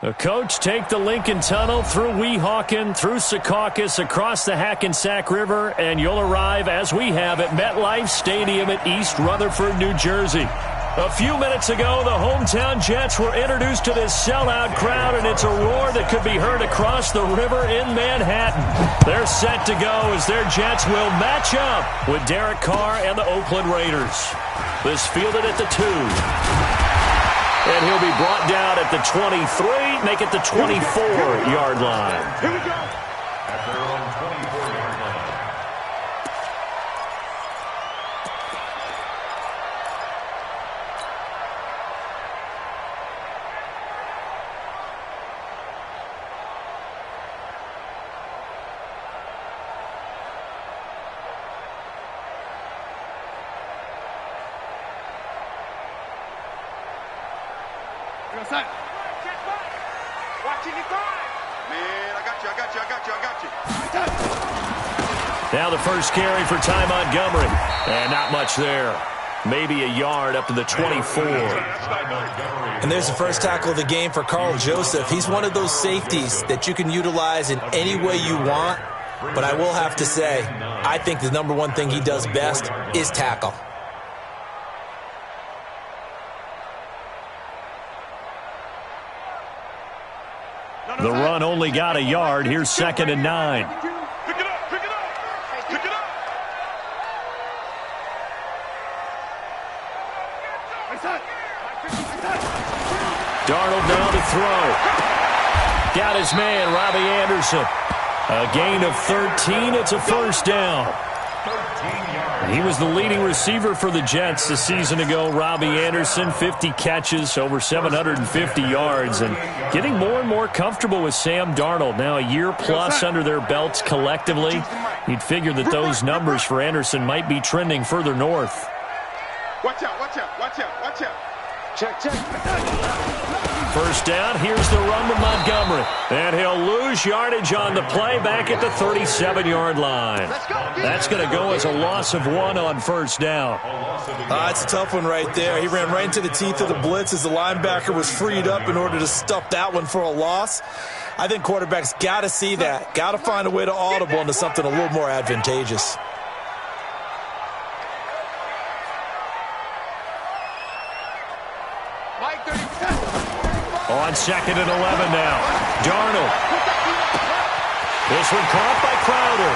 The coach take the Lincoln Tunnel through Weehawken, through Secaucus, across the Hackensack River, and you'll arrive, as we have, at MetLife Stadium at East Rutherford, New Jersey. A few minutes ago, the hometown Jets were introduced to this sellout crowd, and it's a roar that could be heard across the river in Manhattan. They're set to go as their Jets will match up with Derek Carr and the Oakland Raiders. This fielded at the 2. And he'll be brought down at the 23, make it the 24-yard line. Here we go. At their own 24-yard line. Watching you guys. Man, I got you. Now the first carry for Ty Montgomery. And not much there. Maybe a yard up to the 24. And there's the first tackle of the game for Carl Joseph. He's one of those safeties that you can utilize in any way you want. But I will have to say, I think the number one thing he does best is tackle. The run only got a yard. Here's 2nd and 9. Pick it up. Darnold now to throw. Got his man, Robbie Anderson. A gain of 13. It's a first down. He was the leading receiver for the Jets a season ago. Robbie Anderson, 50 catches, over 750 yards, and getting more and more comfortable with Sam Darnold. Now a year plus under their belts collectively. You'd figure that those numbers for Anderson might be trending further north. Watch out. Check. First down, here's the run to Montgomery. And he'll lose yardage on the play back at the 37-yard line. That's going to go as a loss of 1 on first down. It's a tough one right there. He ran right into the teeth of the blitz as the linebacker was freed up in order to stuff that one for a loss. I think quarterbacks got to see that. Got to find a way to audible into something a little more advantageous. On 2nd and 11 now. Darnold. This one caught by Crowder.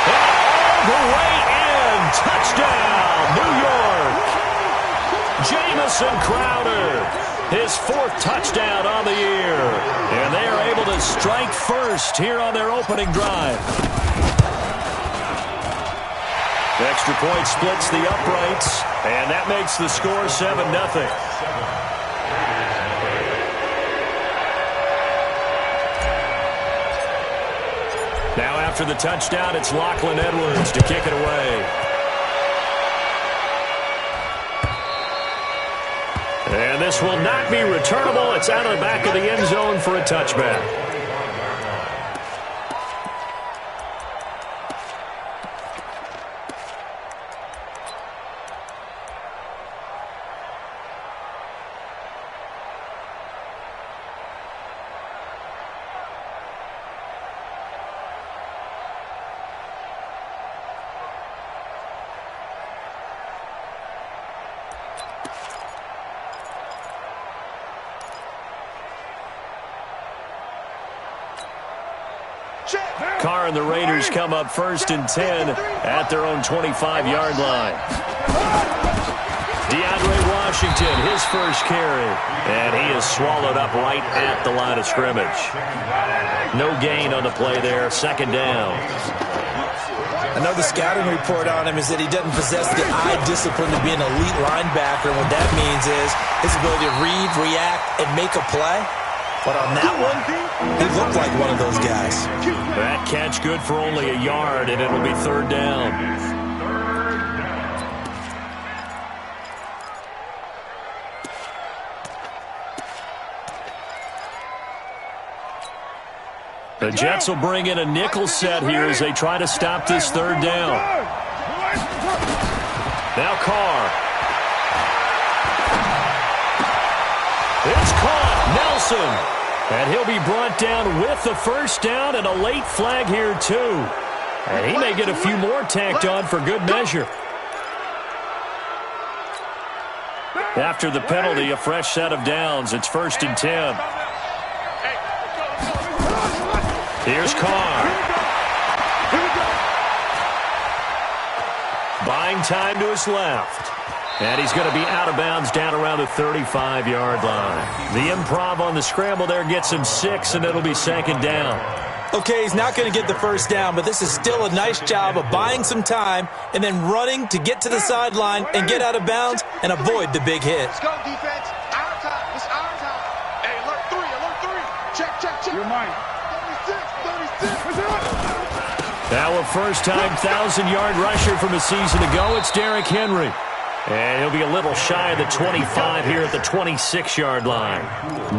And all the way in. Touchdown, New York. Jamison Crowder. His 4th touchdown on the year. And they are able to strike first here on their opening drive. The extra point splits the uprights. And that makes the score 7-0. Now after the touchdown, it's Lachlan Edwards to kick it away. And this will not be returnable. It's out of the back of the end zone for a touchback. Carr and the Raiders come up 1st and 10 at their own 25-yard line. DeAndre Washington, his first carry. And he is swallowed up right at the line of scrimmage. No gain on the play there. 2nd down. Another scouting report on him is that he doesn't possess the eye discipline to be an elite linebacker. And what that means is his ability to read, react, and make a play. But on that one, he looked like one of those guys. That catch good for only a yard, and it'll be 3rd down. The Jets will bring in a nickel set here as they try to stop this 3rd down. Now Carr. It's caught. Nelson. And he'll be brought down with the first down and a late flag here, too. And he may get a few more tacked on for good measure. After the penalty, a fresh set of downs. It's 1st and 10. Here's Carr. Buying time to his left. And he's going to be out of bounds down around the 35-yard line. The improv on the scramble there gets him 6, and it'll be 2nd down. Okay, he's not going to get the first down, but this is still a nice job of buying some time and then running to get to the sideline and get out of bounds and avoid the big hit. Let's go, defense. Our time. It's our time. Hey, alert 3, alert 3. Check. You're mine. 36. Now a first-time 1,000-yard rusher from a season ago. It's Derrick Henry. And he'll be a little shy of the 25 here at the 26-yard line.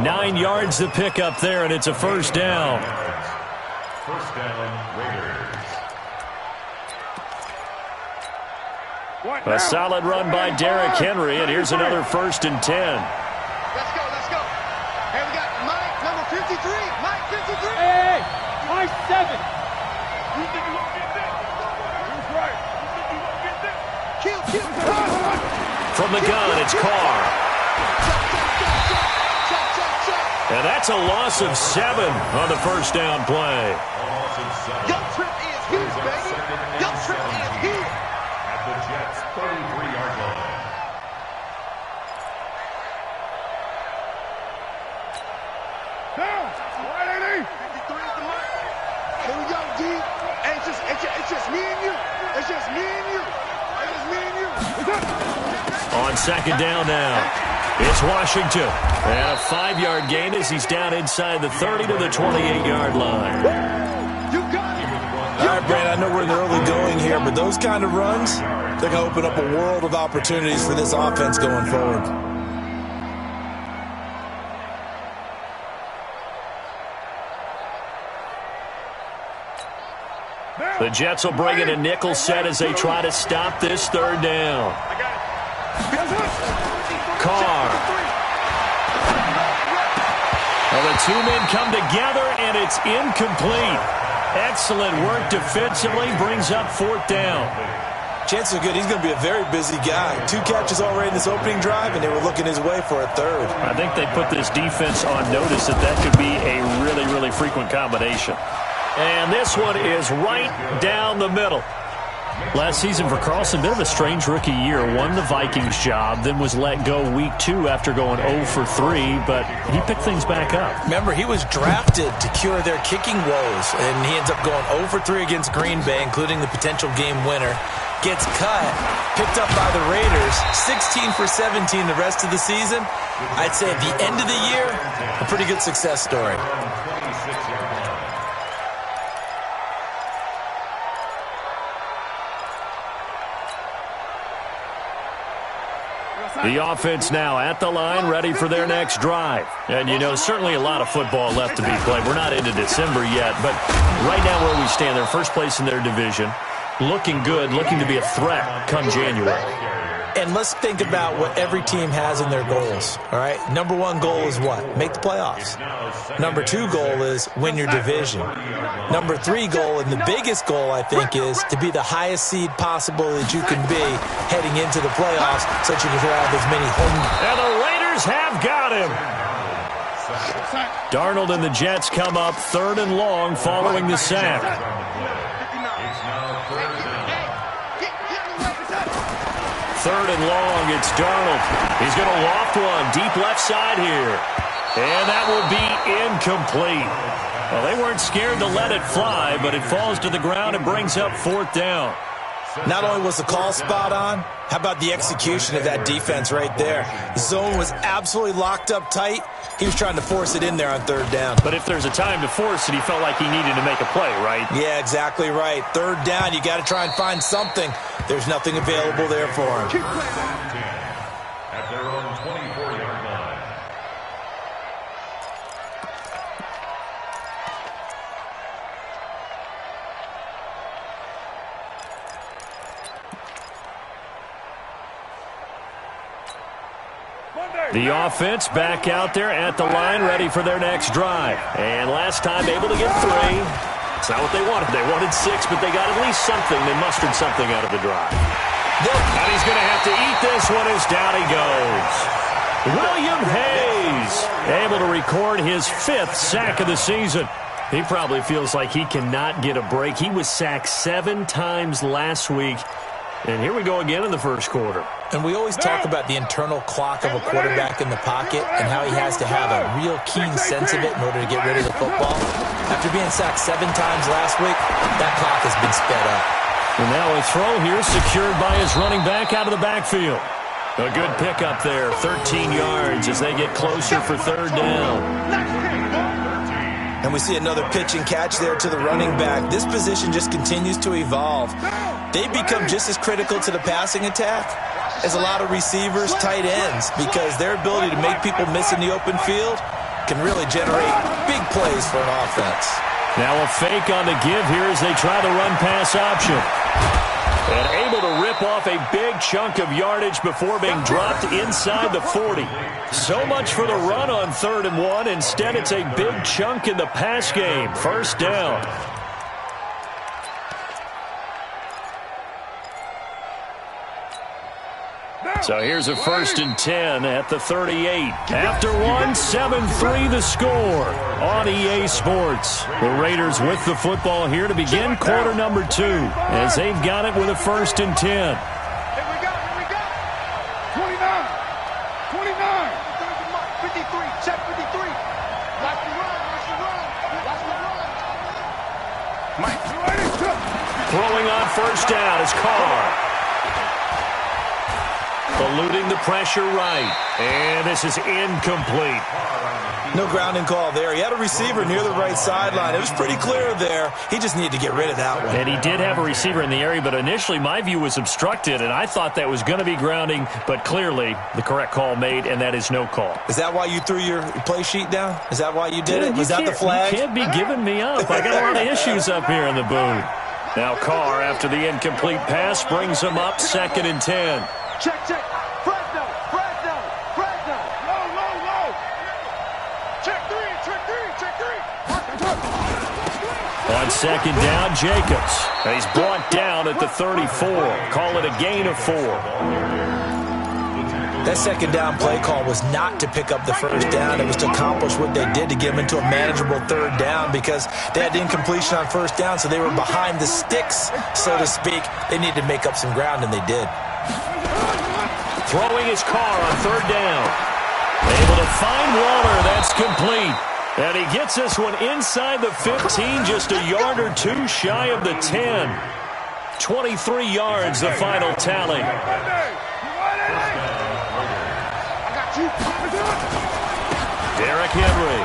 9 yards to pick up there, and it's a first down. First down, Raiders. A solid run by Derrick Henry, and here's another 1st and 10. Let's go. Hey, we got Mike, number 53. Mike, 53. Hey, Mike 7. You think you won't get that? Who's right? You think you won't get that? Kill. From the gun, it's Carr. And that's a loss of 7 on the first down play. Young Trip is here, baby. Young Trip is here. At the Jets' 33-yard line. Down. 180. 53 is the mark. Here we go, D. Hey, it's just me and you. It's just me and you. On 2nd down now, it's Washington. And a 5-yard gain as he's down inside the 30 to the 28-yard line. You got it. All right, Brandon, I know we're in the early going here, but those kind of runs, they're going to open up a world of opportunities for this offense going forward. The Jets will bring in a nickel set as they try to stop this 3rd down. Carr. Well, the 2 men come together, and it's incomplete. Excellent work defensively, brings up 4th down. Chances are good he's going to be a very busy guy. 2 catches already in this opening drive, and they were looking his way for a 3rd. I think they put this defense on notice that could be a really, really frequent combination. And this one is right down the middle. Last season for Carlson, bit of a strange rookie year. Won the Vikings job, then was let go week 2 after going 0 for 3, but he picked things back up. Remember, he was drafted to cure their kicking woes, and he ends up going 0 for 3 against Green Bay, including the potential game winner. Gets cut, picked up by the Raiders, 16 for 17 the rest of the season. I'd say at the end of the year, a pretty good success story. The offense now at the line, ready for their next drive. And, you know, certainly a lot of football left to be played. We're not into December yet, but right now where we stand, they're first place in their division. Looking good, looking to be a threat come January. And let's think about what every team has in their goals, all right? Number 1 goal is what? Make the playoffs. Number 2 goal is win your division. Number 3 goal, and the biggest goal, I think, is to be the highest seed possible that you can be heading into the playoffs so that you can have as many home. And the Raiders have got him. Darnold and the Jets come up 3rd and long following the sack. 3rd and long, it's Darnold. He's going to loft one deep left side here. And that will be incomplete. Well, they weren't scared to let it fly, but it falls to the ground and brings up 4th down. Not only was the call spot on, how about the execution of that defense right there? The zone was absolutely locked up tight. He was trying to force it in there on 3rd down. But if there's a time to force it, he felt like he needed to make a play, right? Yeah, exactly right. 3rd down, you got to try and find something. There's nothing available there for him. At their own 24-yard line. The offense back out there at the line, ready for their next drive. And last time able to get 3. It's not what they wanted. They wanted 6, but they got at least something. They mustered something out of the drive. And he's going to have to eat this one as down he goes. William Hayes able to record his 5th sack of the season. He probably feels like he cannot get a break. He was sacked 7 times last week. And here we go again in the first quarter. And we always talk about the internal clock of a quarterback in the pocket and how he has to have a real keen sense of it in order to get rid of the football. After being sacked 7 times last week, that clock has been sped up. And now a throw here secured by his running back out of the backfield. A good pickup there, 13 yards as they get closer for 3rd down. And we see another pitch and catch there to the running back. This position just continues to evolve. They become just as critical to the passing attack as a lot of receivers, tight ends, because their ability to make people miss in the open field can really generate big plays for an offense. Now a fake on the give here as they try the run-pass option. And able to rip off a big chunk of yardage before being dropped inside the 40. So much for the run on 3rd and 1. Instead, it's a big chunk in the pass game. 1st down. So here's a 1st and 10 at the 38. After one, 7-3 the score on EA Sports. The Raiders with the football here to begin quarter number 2 as they've got it with a 1st and 10. Here we go. 29. 53. Check 53. Watch the run. Throwing on 1st down is Carr. Eluding the pressure right. And this is incomplete. No grounding call there. He had a receiver near the right sideline. It was pretty clear there. He just needed to get rid of that one. And he did have a receiver in the area, but initially my view was obstructed, and I thought that was going to be grounding, but clearly the correct call made, and that is no call. Is that why you threw your play sheet down? Is that why you did it? Was that the flag? You can't be giving me up. I got a lot of issues up here in the booth. Now Carr, after the incomplete pass, brings him up 2nd and 10. Check. Fresno. Low. Check 3. On 2nd down, Jacobs. And he's brought down at the 34. Call it a gain of 4. That 2nd down play call was not to pick up the 1st down. It was to accomplish what they did to get them into a manageable 3rd down because they had the incompletion on 1st down, so they were behind the sticks, so to speak. They needed to make up some ground, and they did. Throwing his Carr on 3rd down. Able to find Waller. That's complete. And he gets this one inside the 15, just a yard or 2 shy of the 10. 23 yards, the final tally. Derrick Henry.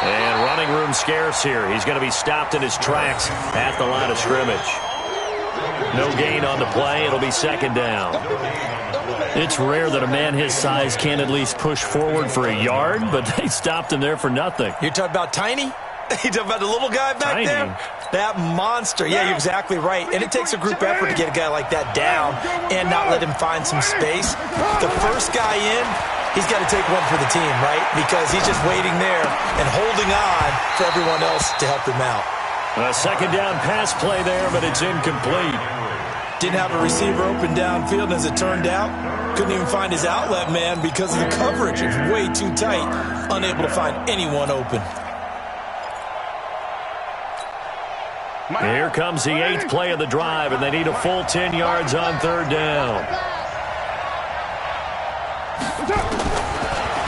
And running room scarce here. He's going to be stopped in his tracks at the line of scrimmage. No gain on the play. It'll be 2nd down. It's rare that a man his size can at least push forward for a yard, but they stopped him there for nothing. You're talking about Tiny? You talking about the little guy back there? That monster. Yeah, you're exactly right. And it takes a group effort to get a guy like that down and not let him find some space. The first guy in, he's got to take one for the team, right? Because he's just waiting there and holding on for everyone else to help him out. A 2nd down pass play there, but it's incomplete. Didn't have a receiver open downfield, as it turned out. Couldn't even find his outlet man because of the coverage. It's way too tight. Unable to find anyone open. Here comes the 8th play of the drive, and they need a full 10 yards on 3rd down.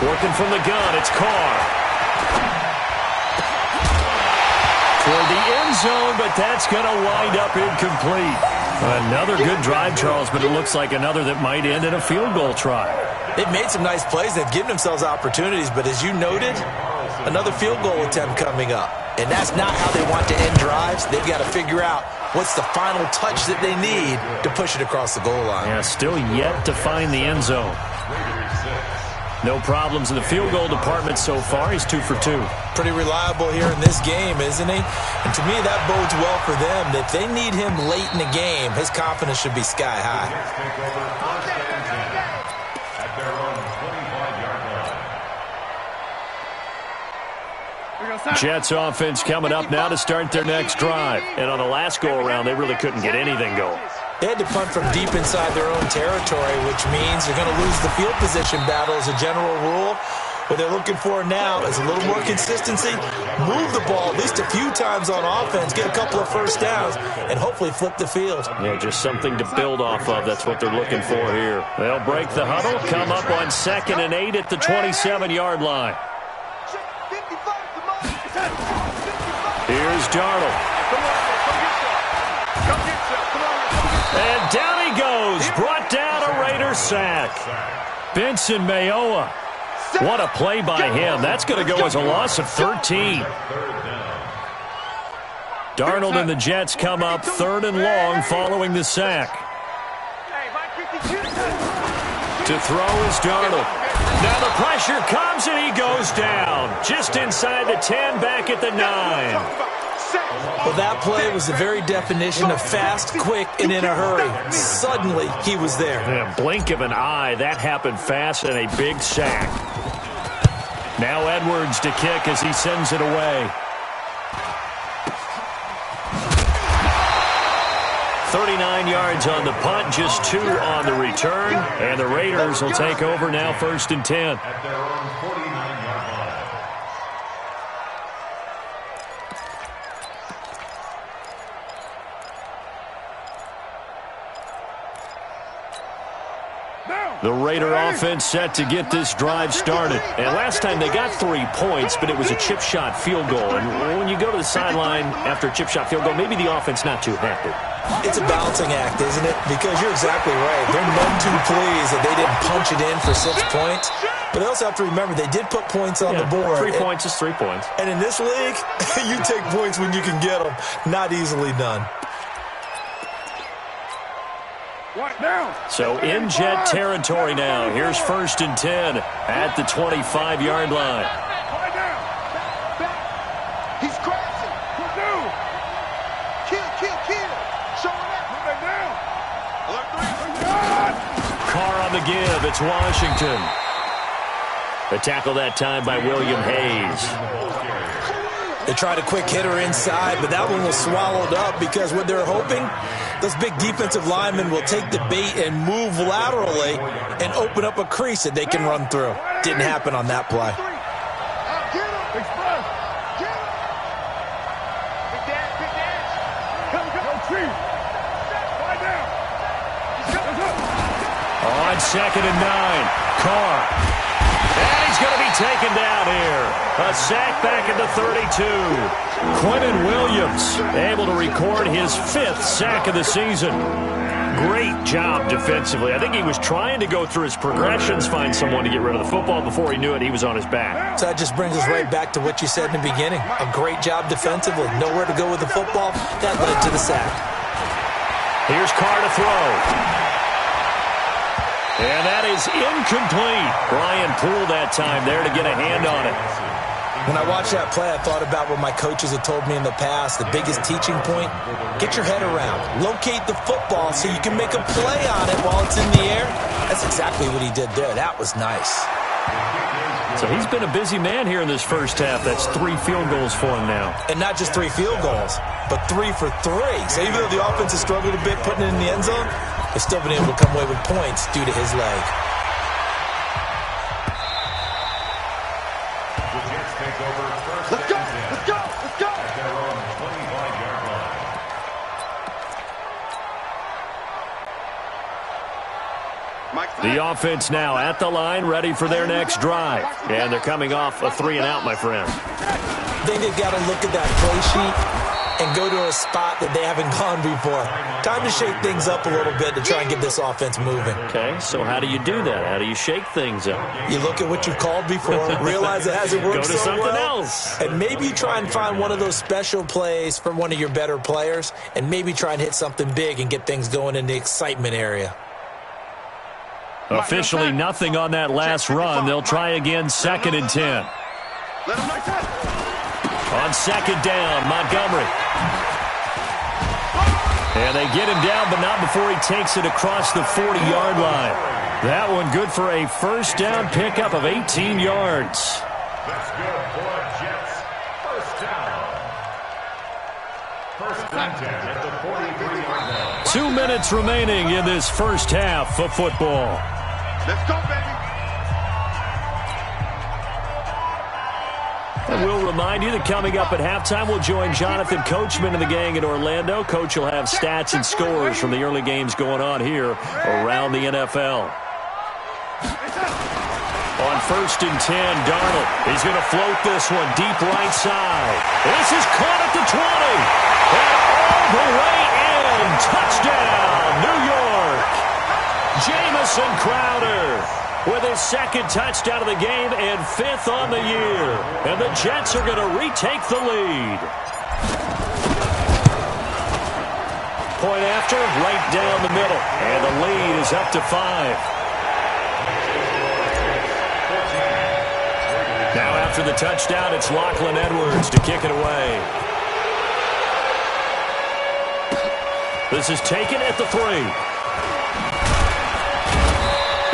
Working from the gun, it's Carr. Toward the end zone, but that's going to wind up incomplete. Another good drive, Charles, but it looks like another that might end in a field goal try. They've made some nice plays. They've given themselves opportunities, but as you noted, another field goal attempt coming up. And that's not how they want to end drives. They've got to figure out what's the final touch that they need to push it across the goal line. Yeah, still yet to find the end zone. No problems in the field goal department so far. He's 2 for 2. Pretty reliable here in this game, isn't he? And to me, that bodes well for them. If they need him late in the game, his confidence should be sky high. At their own 25. Jets offense coming up now to start their next drive. And on the last go-around, they really couldn't get anything going. They had to punt from deep inside their own territory, which means they're going to lose the field position battle as a general rule. What they're looking for now is a little more consistency, move the ball at least a few times on offense, get a couple of first downs, and hopefully flip the field. Yeah, just something to build off of. That's what they're looking for here. They'll break the huddle, come up on 2nd and 8 at the 27-yard line. Here's Darnold. And down he goes. Brought down a Raider sack. Benson Mayowa. What a play by him. That's going to go as a loss of 13. Darnold and the Jets come up 3rd and long following the sack. To throw is Darnold. Now the pressure comes and he goes down. Just inside the 10, back at the 9. Well, that play was the very definition of fast, quick, and in a hurry. Suddenly, he was there. Yeah, blink of an eye. That happened fast and a big sack. Now Edwards to kick as he sends it away. 39 yards on the punt, just 2 on the return. And the Raiders will take over now 1st and 10. At their own 49-yard line. The Raider offense set to get this drive started. And last time they got 3 points, but it was a chip shot field goal. And when you go to the sideline after a chip shot field goal, maybe the offense not too happy. It's a balancing act, isn't it? Because you're exactly right. They're none too pleased that they didn't punch it in for 6 points. But they also have to remember they did put points on the board. 3 points is 3 points. And in this league, you take points when you can get them. Not easily done. So in Jet territory now. Here's 1st and 10 at the 25-yard line. He's crashing. Kill. Showing up. Carr on the give. It's Washington. The tackle that time by William Hayes. They tried a quick hitter inside, but that one was swallowed up because what they're hoping, those big defensive linemen will take the bait and move laterally and open up a crease that they can run through. Didn't happen on that play. On 2nd and 9, Carr. And he's going to be taken down here. A sack back at the 32. Quentin Williams able to record his 5th sack of the season. Great job defensively. I think he was trying to go through his progressions, find someone to get rid of the football. Before he knew it, he was on his back. So that just brings us right back to what you said in the beginning. A great job defensively. Nowhere to go with the football. That led to the sack. Here's Carr to throw. And that is incomplete. Brian Poole that time there to get a hand on it. When I watched that play, I thought about what my coaches had told me in the past. The biggest teaching point, get your head around. Locate the football so you can make a play on it while it's in the air. That's exactly what he did there. That was nice. So he's been a busy man here in this first half. That's 3 field goals for him now. And not just 3 field goals, but 3 for 3. So even though the offense has struggled a bit putting it in the end zone, they've still been able to come away with points due to his leg. The Jets take over 1st and 10. Let's go. At their own 25-yard line. The offense now at the line, ready for their next drive. And they're coming off a 3-and-out, my friend. I think they've got to look at that play sheet and go to a spot that they haven't gone before. Time to shake things up a little bit to try and get this offense moving. Okay, so how do you do that? How do you shake things up? You look at what you've called before, realize it hasn't worked Go to so something well, else. and maybe you try and find one of those special plays from one of your better players, and maybe try and hit something big and get things going in the excitement area. Officially nothing on that last run. They'll try again 2nd and 10. On 2nd down, Montgomery. And they get him down, but not before he takes it across the 40-yard line. That one good for a first down pickup of 18 yards. That's good for a Jets First and 10 at the 43-yard line. 2 minutes remaining in this first half of football. Let's go, baby. And we'll remind you that coming up at halftime, we'll join Jonathan Coachman and the gang in Orlando. Coach will have stats and scores from the early games going on here around the NFL. On first and 10, Darnold. He's going to float this one deep right side. This is caught at the 20. And all the way in. Touchdown, New York. Jamison Crowder with his second touchdown of the game and fifth on the year. And the Jets are going to retake the lead. Point after, right down the middle. And the lead is up to 5. Now after the touchdown, it's Lachlan Edwards to kick it away. This is taken at the 3.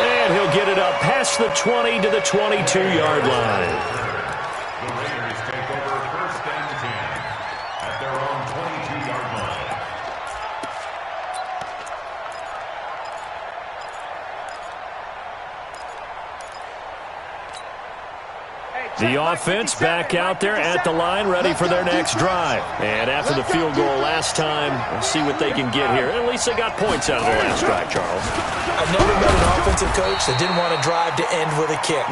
And he'll get it up past the 20 to the 22-yard line. The Raiders take over first and 10 at their own 22-yard line. The offense back out there at the line, ready for their next drive. And after the field goal last time, we'll see what they can get here. At least they got points out of the last drive, Charles. I've never met an offensive coach that didn't want to drive to end with a kick.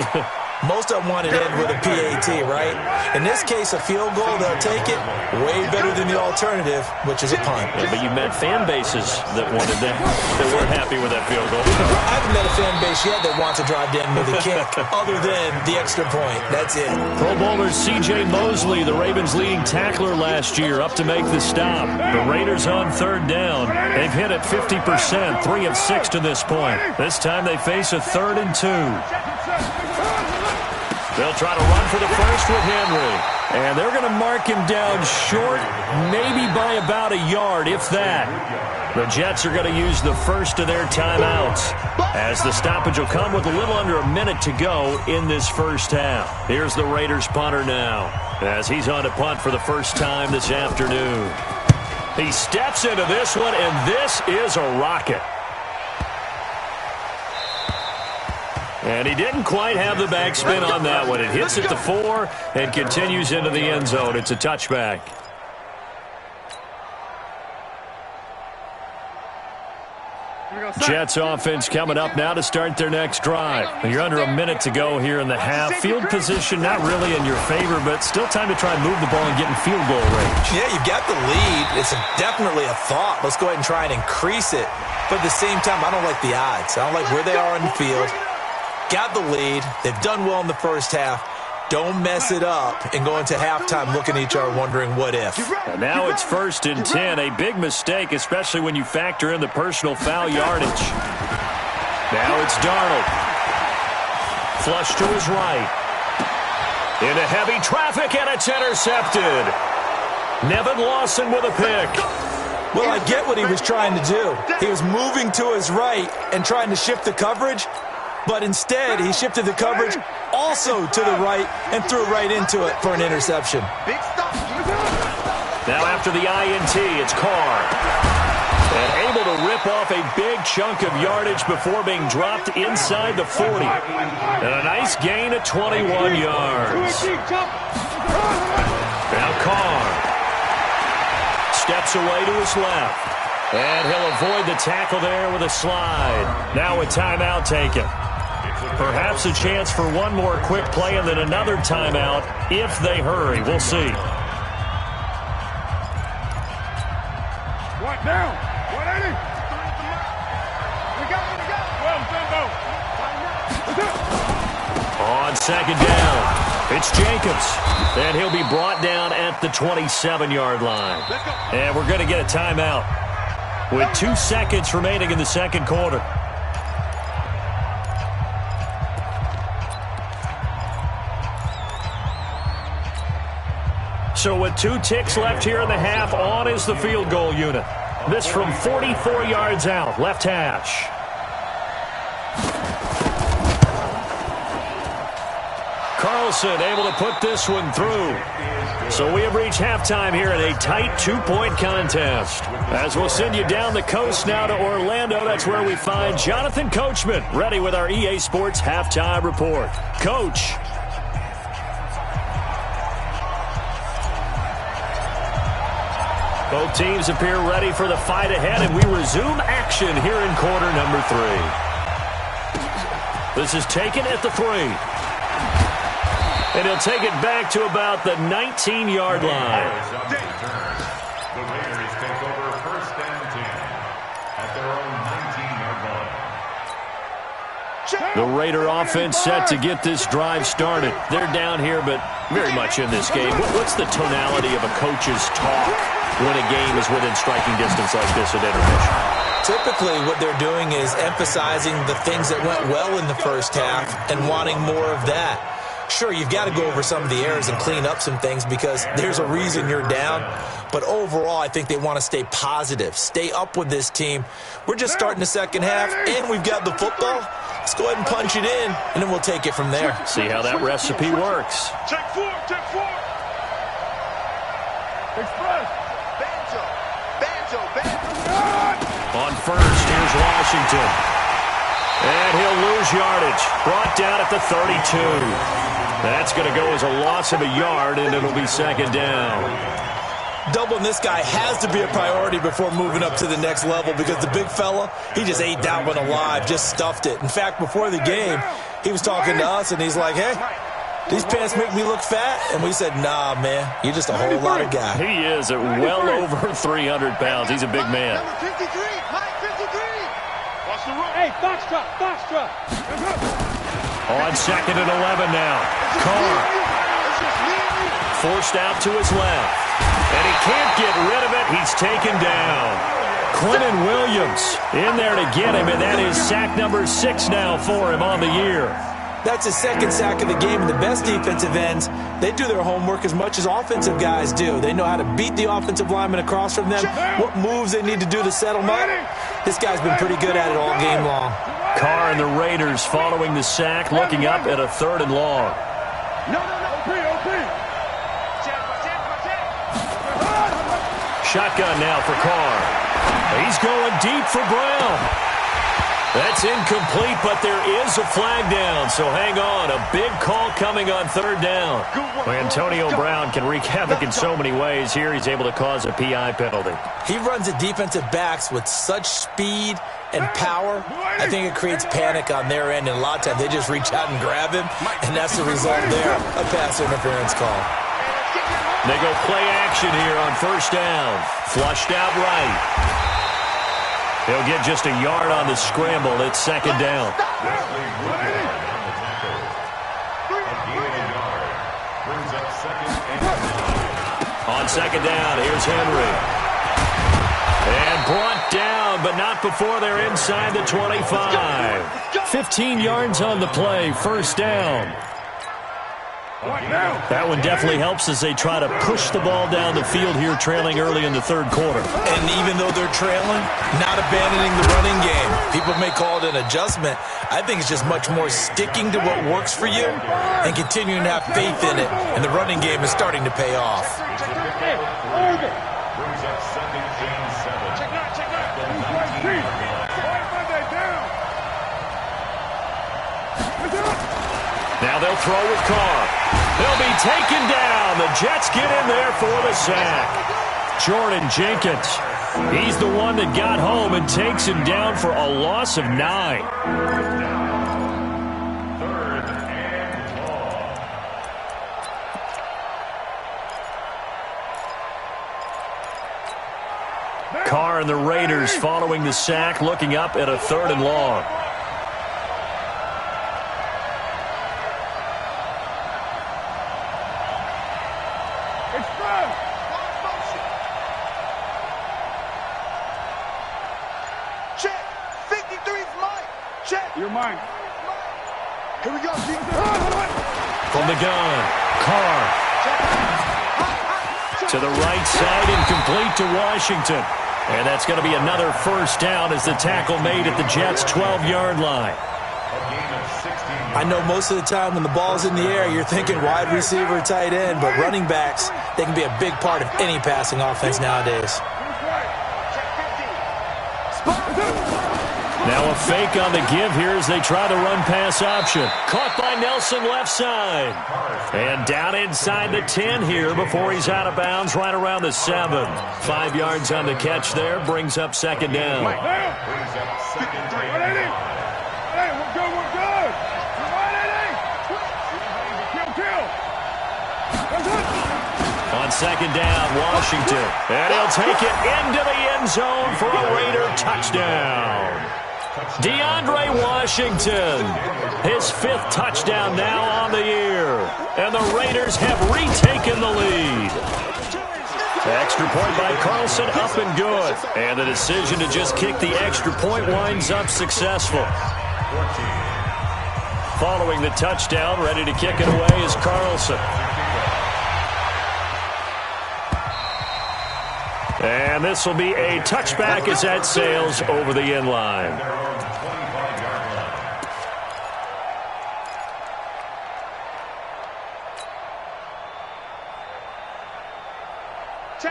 Most of them want to end with a PAT, right? In this case, a field goal, they'll take it way better than the alternative, which is a punt. Yeah, but you met fan bases that wanted that, that weren't happy with that field goal. I haven't met a fan base yet that wants to drive to end with a kick, other than the extra point. That's it. Pro Bowler C.J. Mosley, the Ravens' leading tackler last year, up to make the stop. The Raiders on third down. They've hit it 50%, 3 of 6 to this point. This time they face a 3rd and 2. They'll try to run for the first with Henry. And they're going to mark him down short, maybe by about a yard, if that. The Jets are going to use the first of their timeouts, as the stoppage will come with a little under a minute to go in this first half. Here's the Raiders punter now, as he's on to punt for the first time this afternoon. He steps into this one, and this is a rocket. And he didn't quite have the backspin on that one. It hits at the 4 and continues into the end zone. It's a touchback. Jets offense coming up now to start their next drive. You're under a minute to go here in the half. Field position not really in your favor, but still time to try and move the ball and get in field goal range. Yeah, you've got the lead. It's definitely a thought. Let's go ahead and try and increase it. But at the same time, I don't like the odds. I don't like where they are on the field. Got the lead. They've done well in the first half. Don't mess it up and go into halftime looking at each other wondering what if. And now it's first and 10. A big mistake, especially when you factor in the personal foul yardage. Now it's Darnold. Flush to his right. Into heavy traffic, and it's intercepted. Nevin Lawson with a pick. Well, I get what he was trying to do. He was moving to his right and trying to shift the coverage. But instead, he shifted the coverage also to the right and threw right into it for an interception. Now after the INT, it's Carr. And able to rip off a big chunk of yardage before being dropped inside the 40. And a nice gain of 21 yards. Now Carr steps away to his left. And he'll avoid the tackle there with a slide. Now a timeout taken. Perhaps a chance for one more quick play and then another timeout if they hurry. We'll see. What now? 180. On second down, it's Jacobs. And he'll be brought down at the 27-yard line. And we're going to get a timeout with 2 seconds remaining in the second quarter. So with 2 ticks left here in the half, on is the field goal unit. This from 44 yards out, left hash. Carlson able to put this one through. So we have reached halftime here in a tight two-point contest. As we'll send you down the coast now to Orlando, that's where we find Jonathan Coachman, ready with our EA Sports halftime report. Coach. Both teams appear ready for the fight ahead, and we resume action here in quarter number 3. This is taken at the 3. And he'll take it back to about the 19-yard line. The Raiders take over first and 10 at their own 19-yard line. The Raider offense set to get this drive started. They're down here, but very much in this game. What's the tonality of a coach's talk when a game is within striking distance like this at intermission? Typically, what they're doing is emphasizing the things that went well in the first half and wanting more of that. Sure, you've got to go over some of the errors and clean up some things because there's a reason you're down. But overall, I think they want to stay positive, stay up with this team. We're just starting the second half, and we've got the football. Let's go ahead and punch it in, and then we'll take it from there. See how that recipe works. Check four. Express. Banjo. On first, here's Washington. And he'll lose yardage. Brought down at the 32. That's going to go as a loss of a yard, and it'll be second down. Doubling this guy has to be a priority before moving up to the next level because the big fella, he just ate that one alive, just stuffed it. In fact, before the game, he was talking to us, and he's like, hey, these pants make me look fat? And we said, nah, man, you're just a whole lot of guy. He is at well over 300 pounds. He's a big man. Number 53, Mike 53. Watch the run. Hey, Foxtrot. On second and 11 now. Carr forced out to his left. And he can't get rid of it. He's taken down. Clinton Williams in there to get him, and that is sack number 6 now for him on the year. That's his second sack of the game, and the best defensive ends, they do their homework as much as offensive guys do. They know how to beat the offensive lineman across from them, what moves they need to do to settle them up. This guy's been pretty good at it all game long. Carr and the Raiders following the sack, looking up at a 3rd and long. No. OP. Shotgun now for Carr. He's going deep for Brown. That's incomplete, but there is a flag down, so hang on. A big call coming on 3rd down. Antonio Brown can wreak havoc in so many ways. Here he's able to cause a PI penalty. He runs at defensive backs with such speed and power. I think it creates panic on their end, and a lot of times they just reach out and grab him, and that's the result there, a pass interference call. They go play action here on 1st down. Flushed out right. He'll get just a yard on the scramble. It's 2nd down. On 2nd down, here's Henry. And brought down, but not before they're inside the 25. 15 yards on the play, 1st down. That one definitely helps as they try to push the ball down the field here, trailing early in the 3rd quarter. And even though they're trailing, not abandoning the running game. People may call it an adjustment. I think it's just much more sticking to what works for you and continuing to have faith in it. And the running game is starting to pay off. Now they'll throw with Carr. They'll be taken down. The Jets get in there for the sack. Jordan Jenkins. He's the one that got home and takes him down for a loss of 9. 3rd and long. Carr and the Raiders following the sack, looking up at a 3rd and long. You're mine. Here we go. From the gun, Carr. To the right side, incomplete to Washington. And that's going to be another 1st down as the tackle made at the Jets' 12-yard line. I know most of the time when the ball's in the air, you're thinking wide receiver, tight end, but running backs, they can be a big part of any passing offense nowadays. Now a fake on the give here as they try the run-pass option. Caught by Nelson left side. And down inside the 10 here before he's out of bounds right around the 7. 5 yards on the catch there. Brings up second down. We're good. On second down, Washington. And he'll take it into the end zone for a Raider touchdown. DeAndre Washington, his 5th touchdown now on the year. And the Raiders have retaken the lead. Extra point by Carlson, up and good. And the decision to just kick the extra point winds up successful. Following the touchdown, ready to kick it away is Carlson. And this will be a touchback as that sails over the end line.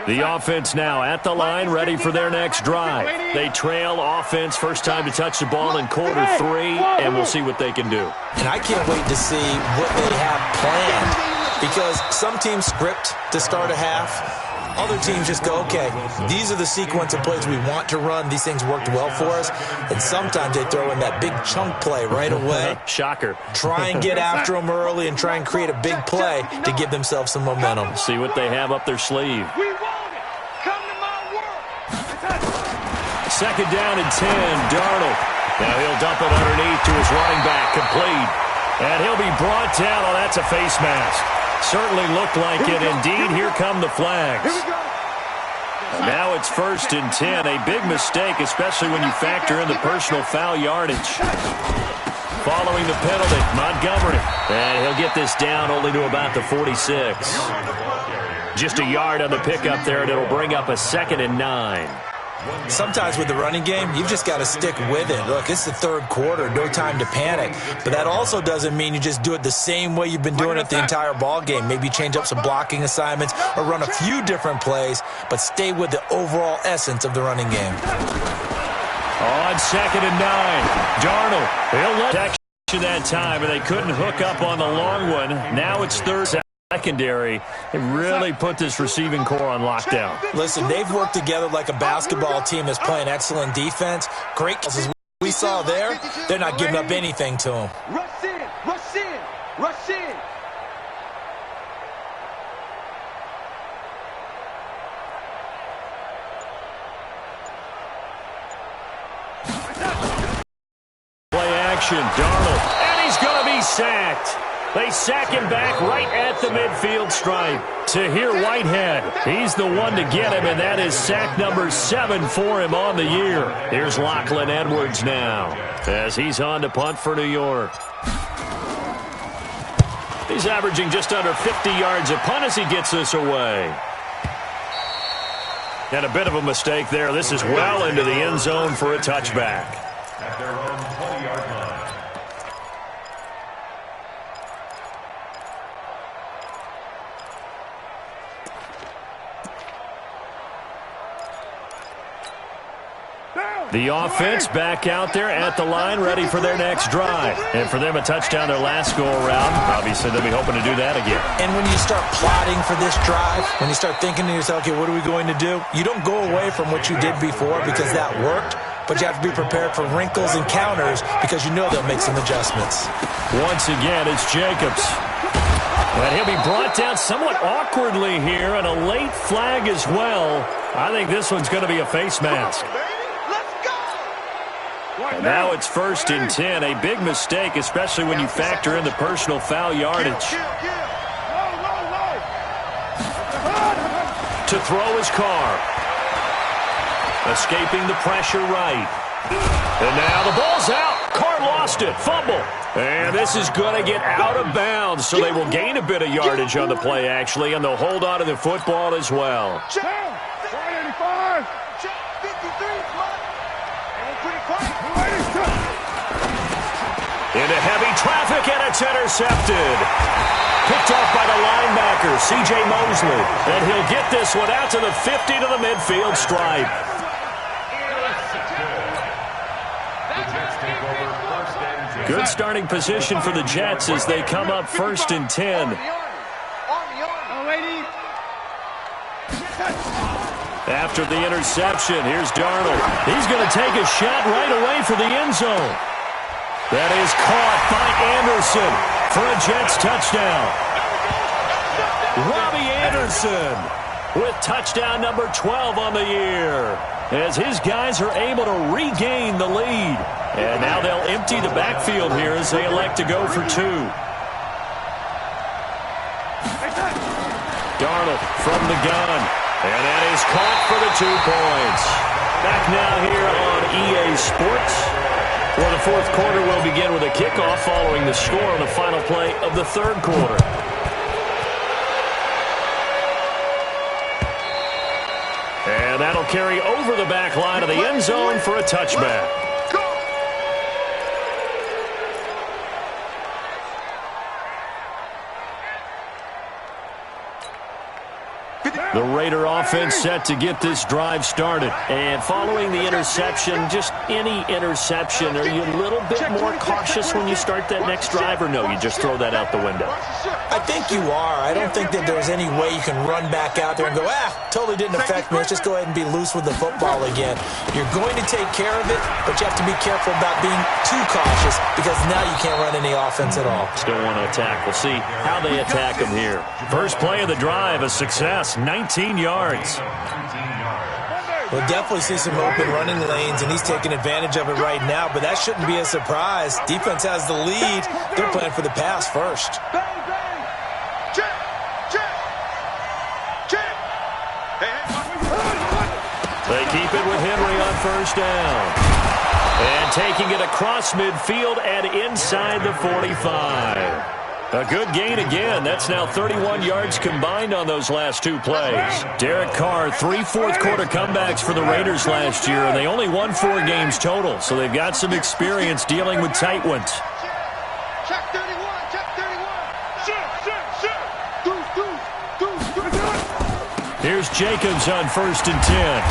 The offense now at the line, ready for their next drive. They trail offense, first time to touch the ball in quarter 3, and we'll see what they can do. And I can't wait to see what they have planned, because some teams script to start a half. Other teams just go, okay, these are the sequence of plays we want to run. These things worked well for us. And sometimes they throw in that big chunk play right away. Shocker. Try and get after them early and try and create a big play to give themselves some momentum. See what they have up their sleeve. Second down and 10, Darnold. Now he'll dump it underneath to his running back, complete. And he'll be brought down. Oh, that's a face mask. Certainly looked like it. Indeed, here come the flags. And now it's 1st and 10. A big mistake, especially when you factor in the personal foul yardage. Following the penalty, Montgomery. And he'll get this down only to about the 46. Just a yard on the pickup there, and it'll bring up a 2nd and 9. Sometimes with the running game, you've just got to stick with it. Look, it's the 3rd quarter, no time to panic. But that also doesn't mean you just do it the same way you've been doing it the entire ball game. Maybe change up some blocking assignments or run a few different plays, but stay with the overall essence of the running game. On 2nd and 9, Darnold. He'll let action that time, and they couldn't hook up on the long one. Now it's 3rd. Secondary, they really put this receiving core on lockdown. Listen, they've worked together like a basketball team that's playing excellent defense. Great as we saw there, they're not giving up anything to them. Rush in, rush in, rush in. Play action, Darnold, and he's going to be sacked. They sack him back right at the midfield stripe. Tahir Whitehead, he's the one to get him, and that is sack number 7 for him on the year. Here's Lachlan Edwards now as he's on to punt for New York. He's averaging just under 50 yards a punt as he gets this away. And a bit of a mistake there. This is well into the end zone for a touchback. At their own 20-yard line. The offense back out there at the line, ready for their next drive. And for them, a touchdown their last go-around. Obviously, they'll be hoping to do that again. And when you start plotting for this drive, when you start thinking to yourself, okay, what are we going to do? You don't go away from what you did before because that worked, but you have to be prepared for wrinkles and counters because you know they'll make some adjustments. Once again, it's Jacobs. And he'll be brought down somewhat awkwardly here, and a late flag as well. I think this one's going to be a face mask. And now it's 1st and 10. A big mistake, especially when you factor in the personal foul yardage. To throw his Carr. Escaping the pressure right. And now the ball's out. Carr lost it. Fumble. And this is going to get out of bounds, so they will gain a bit of yardage on the play, actually, and they'll hold on to the football as well. 185. 53. Into heavy traffic, and it's intercepted. Picked off by the linebacker, C.J. Mosley. And he'll get this one out to the 50 to the midfield stripe. Good starting position for the Jets as they come up 1st and 10. After the interception, here's Darnold. He's going to take a shot right away for the end zone. That is caught by Anderson for a Jets touchdown. Robbie Anderson with touchdown number 12 on the year as his guys are able to regain the lead. And now they'll empty the backfield here as they elect to go for 2. Darnold from the gun. And that is caught for the 2 points. Back now here on EA Sports. For the 4th quarter, we'll begin with a kickoff following the score on the final play of the 3rd quarter. And that'll carry over the back line of the end zone for a touchback. The Raider offense set to get this drive started. And following the interception, just any interception, are you a little bit more cautious when you start that next drive, or no, you just throw that out the window? I think you are. I don't think that there's any way you can run back out there and go, totally didn't affect me. Let's just go ahead and be loose with the football again. You're going to take care of it, but you have to be careful about being too cautious because now you can't run any offense at all. Still want to attack. We'll see how they attack them here. First play of the drive, a success, 19 yards. We'll definitely see some open running lanes, and he's taking advantage of it right now, but that shouldn't be a surprise. Defense has the lead. They're playing for the pass first. They keep it with Henry on 1st down. And taking it across midfield and inside the 45. A good gain again. That's now 31 yards combined on those last 2 plays. Derek Carr, 3 fourth-quarter comebacks for the Raiders last year, and they only won 4 games total, so they've got some experience dealing with tight ones. Check 31, check 31. Here's Jacobs on 1st and 10.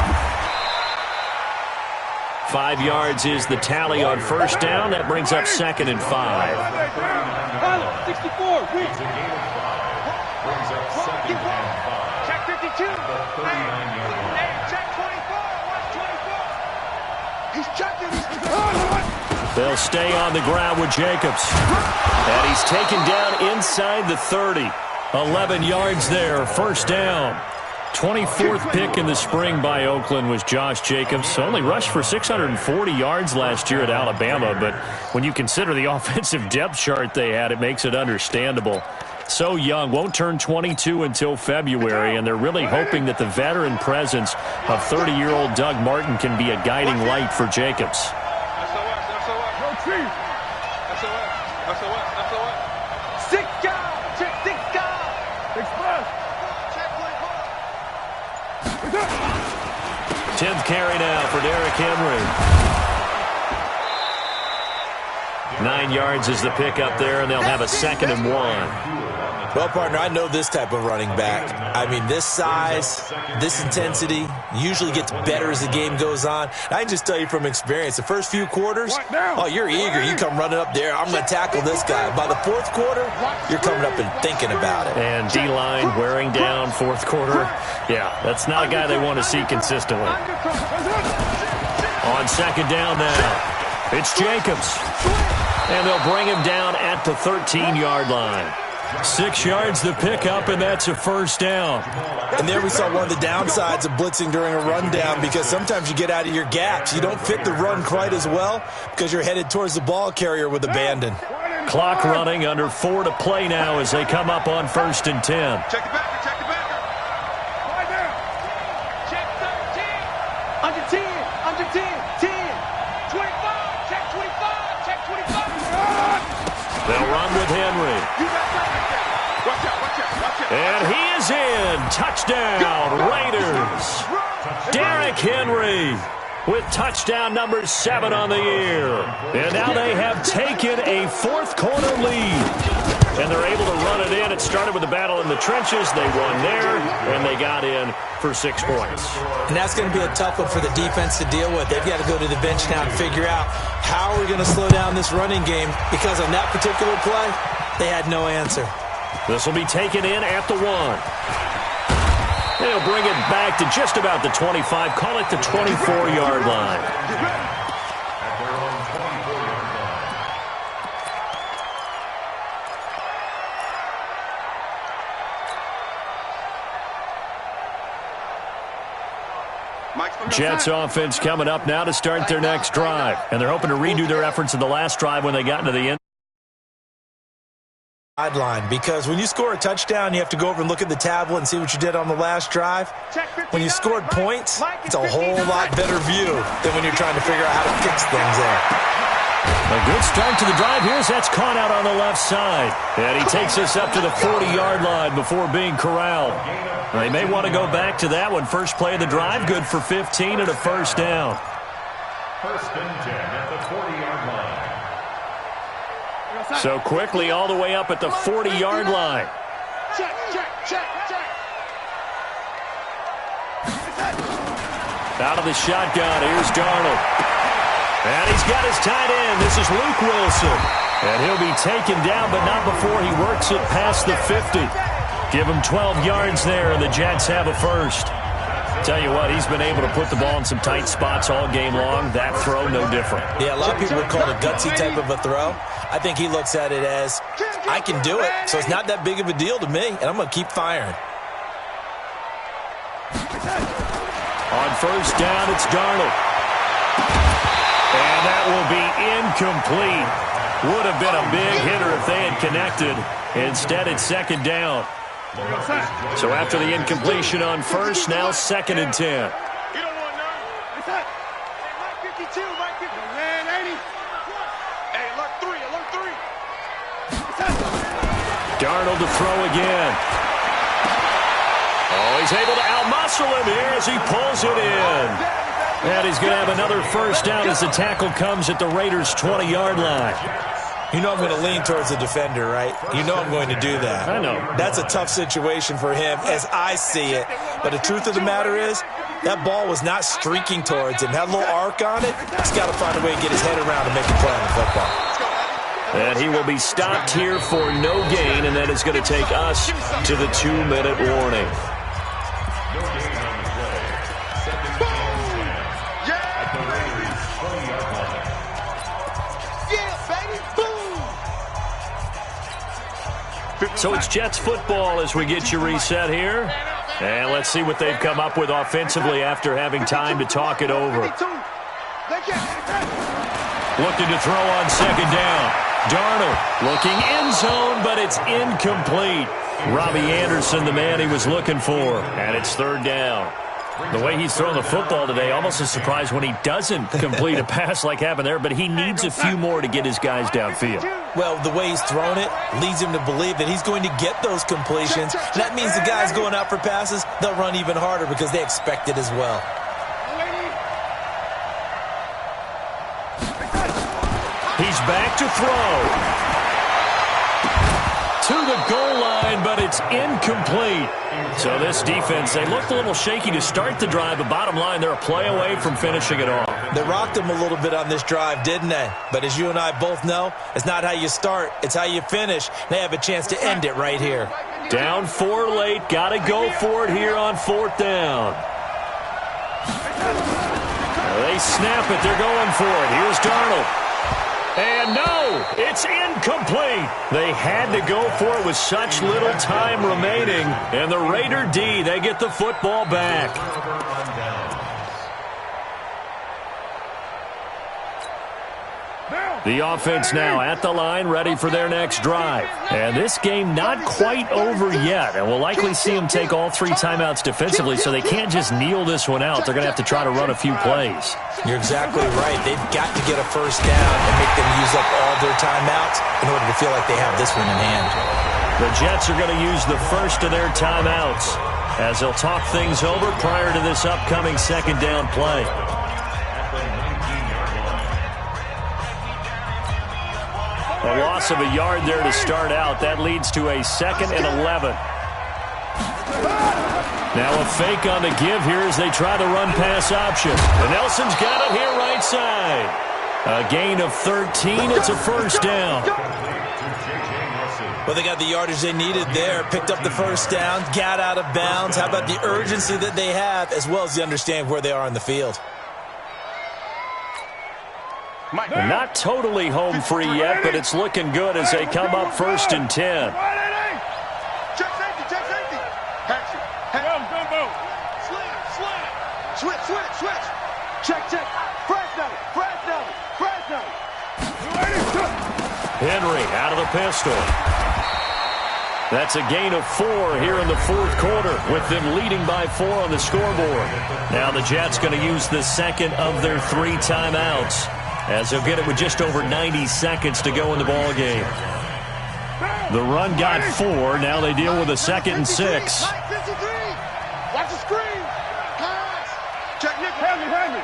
5 yards is the tally on 1st down. That brings up 2nd and 5. 64. Check 52. Check 24. He's checking. They'll stay on the ground with Jacobs. And he's taken down inside the 30. 11 yards there, 1st down. 24th pick in the spring by Oakland was Josh Jacobs. Only rushed for 640 yards last year at Alabama, but when you consider the offensive depth chart they had, it makes it understandable. So young, won't turn 22 until February, and they're really hoping that the veteran presence of 30-year-old Doug Martin can be a guiding light for Jacobs. Tenth carry now for Derrick Henry. 9 yards is the pickup there, and they'll have a 2nd and 1. Well, partner, I know this type of running back. I mean, this size, this intensity usually gets better as the game goes on. I can just tell you from experience, the first few quarters, you're eager. You come running up there, I'm going to tackle this guy. By the 4th quarter, you're coming up and thinking about it. And D-line wearing down 4th quarter. Yeah, that's not a guy they want to see consistently. On 2nd down now, it's Jacobs. And they'll bring him down at the 13-yard line. 6 yards the pickup, and that's a 1st down. And there we saw one of the downsides of blitzing during a rundown, because sometimes you get out of your gaps. You don't fit the run quite as well because you're headed towards the ball carrier with abandon. Clock running, under 4 to play now as they come up on 1st and 10. Check the backer, check the backer. Right now. Check 13. Under 10, under 10, 10. 25, check 25, check 25. They'll run with Henry. Watch out, watch out, watch out. And he is in. Touchdown, Raiders. Derrick Henry with touchdown number 7 on the year. And now they have taken a fourth-quarter lead. And they're able to run it in. It started with a battle in the trenches. They won there, and they got in for 6 points. And that's going to be a tough one for the defense to deal with. They've got to go to the bench now and figure out how are we going to slow down this running game, because on that particular play, they had no answer. This will be taken in at the 1. They'll bring it back to just about the 25. Call it the 24-yard line. Jets offense coming up now to start their next drive. And they're hoping to redo their efforts in the last drive when they got into the end. Sideline, because when you score a touchdown, you have to go over and look at the tablet and see what you did on the last drive. When you scored points, it's a whole lot better view than when you're trying to figure out how to fix things there. A good start to the drive here as that's caught out on the left side. And he takes us up to the 40-yard line before being corralled. They may want to go back to that one. First play of the drive, good for 15 and a first down. First and 10 at the 40-yard line. So quickly all the way up at the 40-yard line. Check, check, check, check. Out of the shotgun, here's Darnold. And he's got his tight end. This is Luke Wilson. And he'll be taken down, but not before he works it past the 50. Give him 12 yards there, and the Jets have a first. Tell you what, he's been able to put the ball in some tight spots all game long. That throw, no different. Yeah, a lot of people would call it a gutsy type of a throw. I think he looks at it as, I can do it, so it's not that big of a deal to me, and I'm going to keep firing. On first down, it's Darnold. And that will be incomplete. Would have been a big hitter if they had connected. Instead, it's second down. So after the incompletion on first, now second and 10. You don't want none. Mike 52, Mike 50. Man, ain't he? Hey, alert 3, alert 3. Darnold to throw again. Oh, he's able to outmuscle him here as he pulls it in. And he's going to have another first down as the tackle comes at the Raiders' 20-yard line. You know I'm going to lean towards the defender, right? You know I'm going to do that. I know. That's a tough situation for him as I see it. But the truth of the matter is, that ball was not streaking towards him. Had a little arc on it. He's got to find a way to get his head around and make a play on the football. And he will be stopped here for no gain, and that is going to take us to the 2-minute warning. No gain on the play. Second and 10 at the Raiders' 20-yard line. Yeah, baby, boom. So it's Jets football as we get you reset here. And let's see what they've come up with offensively after having time to talk it over. Looking to throw on second down. Darnold looking end zone, but it's incomplete. Robbie Anderson, the man he was looking for. And it's third down. The way he's throwing the football today, almost a surprise when he doesn't complete a pass like happened there, but he needs a few more to get his guys downfield. Well, the way he's thrown it leads him to believe that he's going to get those completions. That means the guys going out for passes, they'll run even harder because they expect it as well. He's back to throw. To the goal line, but it's incomplete. So this defense, they looked a little shaky to start the drive, but bottom line, they're a play away from finishing it off. They rocked him a little bit on this drive, didn't they? But as you and I both know, it's not how you start, it's how you finish. They have a chance to end it right here. Down 4 late, got to go for it here on fourth down. They snap it, they're going for it. Here's Darnold. And no, it's incomplete. They had to go for it with such little time remaining. And the Raider D, they get the football back. The offense now at the line, ready for their next drive. And this game not quite over yet. And we'll likely see them take all 3 timeouts defensively, so they can't just kneel this one out. They're going to have to try to run a few plays. You're exactly right. They've got to get a first down and make them use up all their timeouts in order to feel like they have this one in hand. The Jets are going to use the first of their timeouts as they'll talk things over prior to this upcoming second down play. A loss of a yard there to start out. That leads to a 2nd and 11. Now a fake on the give here as they try the run-pass option. And Nelson's got it here right side. A gain of 13. It's a first down. Well, they got the yardage they needed there. Picked up the first down. Got out of bounds. How about the urgency that they have as well as the understand where they are on the field? Not totally home free yet, but it's looking good as they come up 1st and 10. Check safety, check safety. Hatch it. Switch. Check. Fresno. Henry out of the pistol. That's a gain of 4 here in the 4th quarter with them leading by 4 on the scoreboard. Now the Jets going to use the second of their 3 timeouts as they'll get it with just over 90 seconds to go in the ball game. The run got 4. Now they deal with a 2nd and 6. Watch the screen. Pass. Check Nick. Hand me.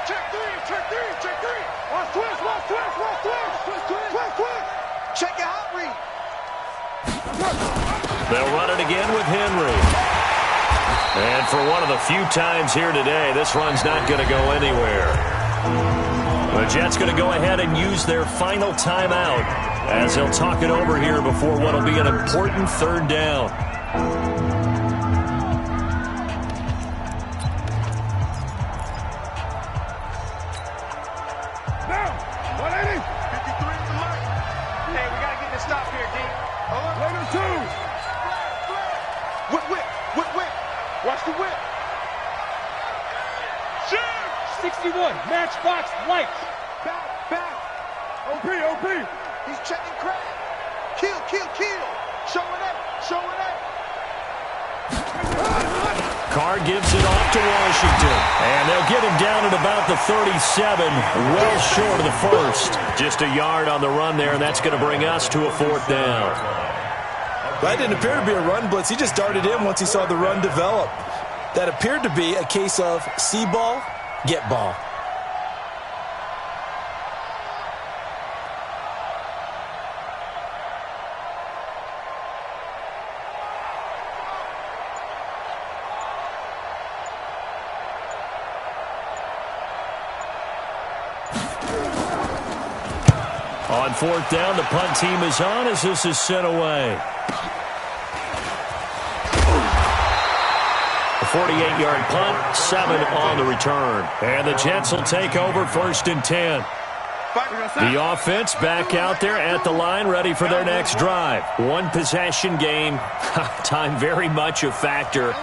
Check 3. Watch twist. Check your hot read. They'll run it again with Henry. And for one of the few times here today, this run's not going to go anywhere. The Jets going to go ahead and use their final timeout as they'll talk it over here before what will be an important 3rd down. Watch the whip. 61, matchbox light. Back. OP. He's checking crack. Kill. Showing up. Carr gives it off to Washington. And they'll get him down at about the 37, well short of the 1st. Just a yard on the run there, and that's going to bring us to a 4th down. That didn't appear to be a run blitz. He just darted in once he saw the run develop. That appeared to be a case of see ball, get ball. On 4th down, the punt team is on as this is sent away. A 48-yard punt, 7 on the return. And the Jets will take over 1st and 10. The offense back out there at the line, ready for their next drive. 1 possession game. Time very much a factor.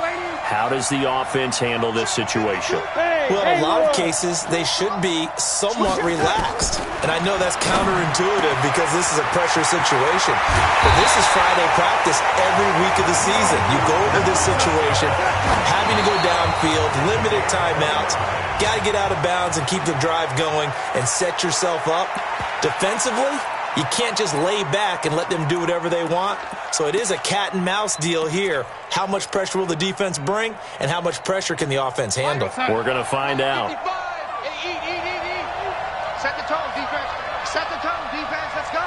How does the offense handle this situation? Well, in a lot of cases, they should be somewhat relaxed. And I know that's counterintuitive because this is a pressure situation. But this is Friday practice every week of the season. You go over this situation, having to go downfield, limited timeouts, got to get out of bounds and keep the drive going and set yourself up. Defensively, you can't just lay back and let them do whatever they want. So it is a cat and mouse deal here. How much pressure will the defense bring, and how much pressure can the offense handle? We're going to find out. Set the tone, defense. Set the tone, defense. Let's go.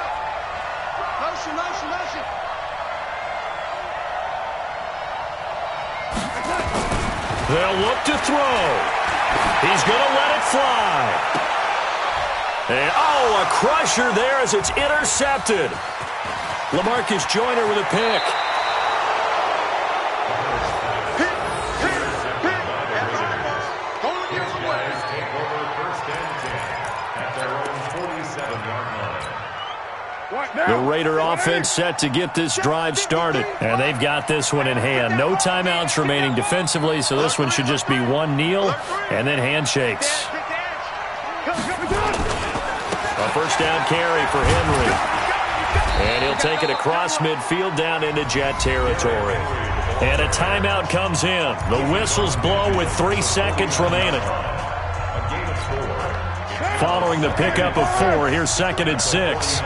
Motion. They'll look to throw. He's going to let it fly. And, a crusher there as it's intercepted. LaMarcus Joyner with a pick. The Raider offense set to get this drive started. And they've got this one in hand. No timeouts remaining defensively, so this one should just be one kneel and then handshakes. A first down carry for Henry. And he'll take it across midfield down into Jet territory. And a timeout comes in. The whistles blow with 3 seconds remaining. Following the pickup of 4, here's 2nd and 6.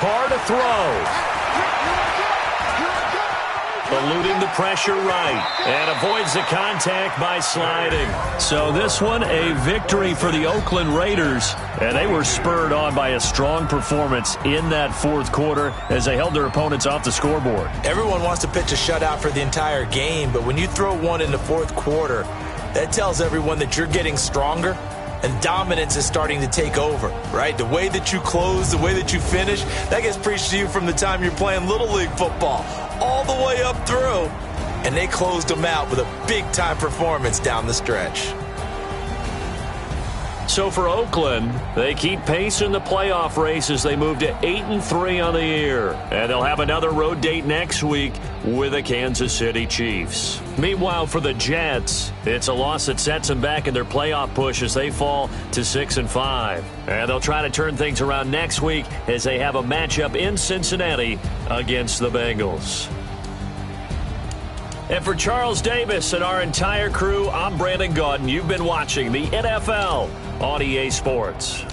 Carr to throw. Eluding the pressure right, and avoids the contact by sliding. So this one, a victory for the Oakland Raiders, and they were spurred on by a strong performance in that fourth quarter as they held their opponents off the scoreboard. Everyone wants to pitch a shutout for the entire game, but when you throw one in the fourth quarter, that tells everyone that you're getting stronger and dominance is starting to take over, right? The way that you close, the way that you finish, that gets preached to you from the time you're playing Little League football all the way up through. And they closed them out with a big-time performance down the stretch. So for Oakland, they keep pace in the playoff race as they move to 8-3 on the year. And they'll have another road date next week with the Kansas City Chiefs. Meanwhile, for the Jets, it's a loss that sets them back in their playoff push as they fall to 6-5. And they'll try to turn things around next week as they have a matchup in Cincinnati against the Bengals. And for Charles Davis and our entire crew, I'm Brandon Gaudin. You've been watching the NFL on EA Sports.